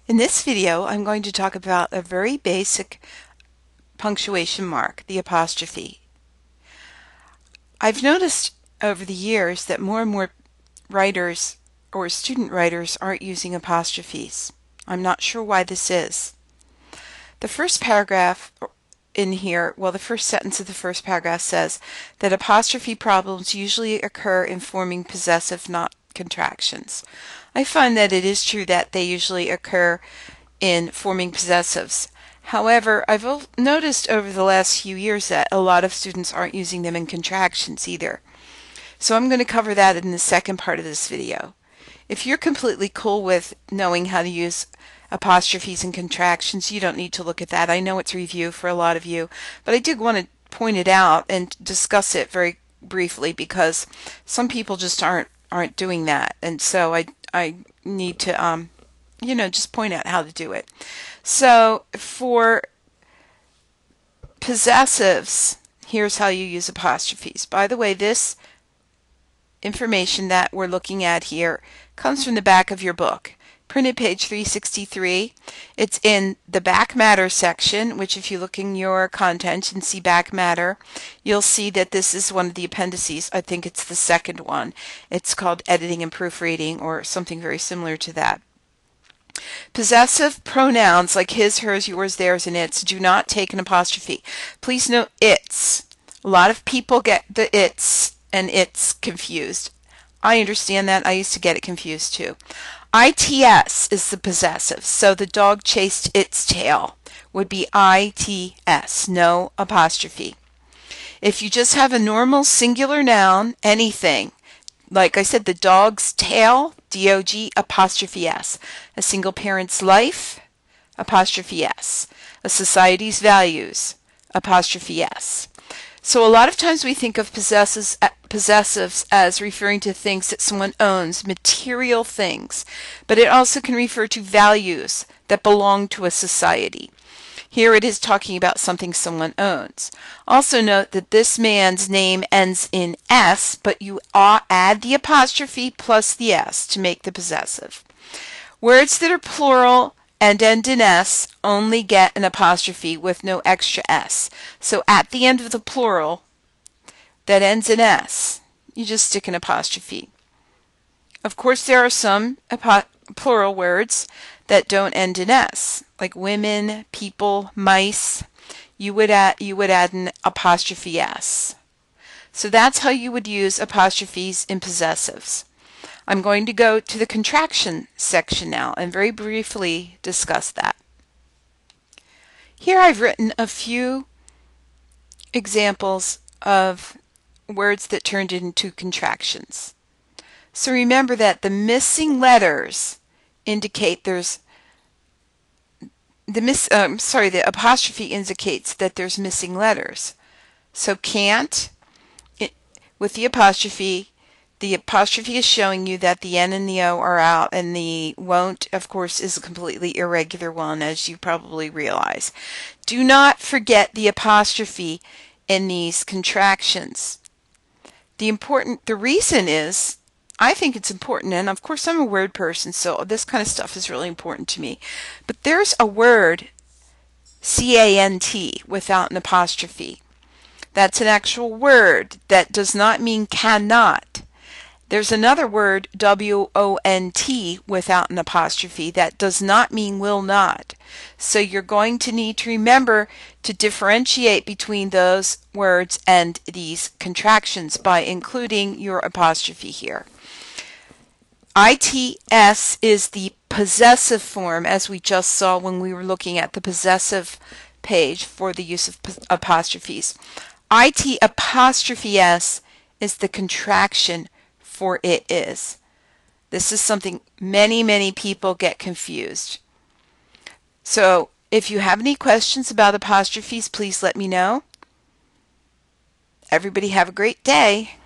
In this video, I'm going to talk about a very basic punctuation mark, the apostrophe. I've noticed over the years that more and more writers or student writers aren't using apostrophes. I'm not sure why this is. The first paragraph in here, well, the first sentence of the first paragraph says that apostrophe problems usually occur in forming possessive, not contractions. I find that it is true that they usually occur in forming possessives. However, I've noticed over the last few years that a lot of students aren't using them in contractions either. So I'm going to cover that in the second part of this video. If you're completely cool with knowing how to use apostrophes and contractions, you don't need to look at that. I know it's review for a lot of you, but I did want to point it out and discuss it very briefly because some people just aren't doing that, and so I need to just point out how to do it. So for possessives, here's how you use apostrophes. By the way, this information that we're looking at here comes from the back of your book. Printed page 363. It's in the back matter section, which if you look in your content and see back matter, you'll see that this is one of the appendices. I think it's the second one. It's called editing and proofreading or something very similar to that. Possessive pronouns like his, hers, yours, theirs, and its do not take an apostrophe. Please note its. A lot of people get the its and its confused. I understand that. I used to get it confused too. ITS is the possessive, so the dog chased its tail would be ITS, no apostrophe. If you just have a normal singular noun, anything, like I said, the dog's tail, D-O-G, apostrophe S. A single parent's life, apostrophe S. A society's values, apostrophe S. So a lot of times we think of possessives as referring to things that someone owns, material things, but it also can refer to values that belong to a society. Here it is talking about something someone owns. Also note that this man's name ends in S, but you add the apostrophe plus the S to make the possessive. Words that are plural and end in S only get an apostrophe with no extra S. So at the end of the plural that ends in S, you just stick an apostrophe. Of course, there are some plural words that don't end in S, like women, people, mice. You would add an apostrophe S. So that's how you would use apostrophes in possessives. I'm going to go to the contraction section now and very briefly discuss that. Here I've written a few examples of words that turned into contractions. So remember that the missing letters indicate there's the apostrophe indicates that there's missing letters. So can't, with the apostrophe is showing you that the N and the O are out, and the won't, of course, is a completely irregular one, as you probably realize. Do not forget the apostrophe in these contractions. The reason is, I think it's important, and of course I'm a word person, so this kind of stuff is really important to me. But there's a word, C-A-N-T, without an apostrophe. That's an actual word that does not mean cannot. There's another word, W-O-N-T, without an apostrophe that does not mean will not. So you're going to need to remember to differentiate between those words and these contractions by including your apostrophe here. ITS is the possessive form, as we just saw when we were looking at the possessive page for the use of apostrophes. IT apostrophe S is the contraction for it is. This is something many people get confused. So if you have any questions about apostrophes, please let me know. Everybody have a great day.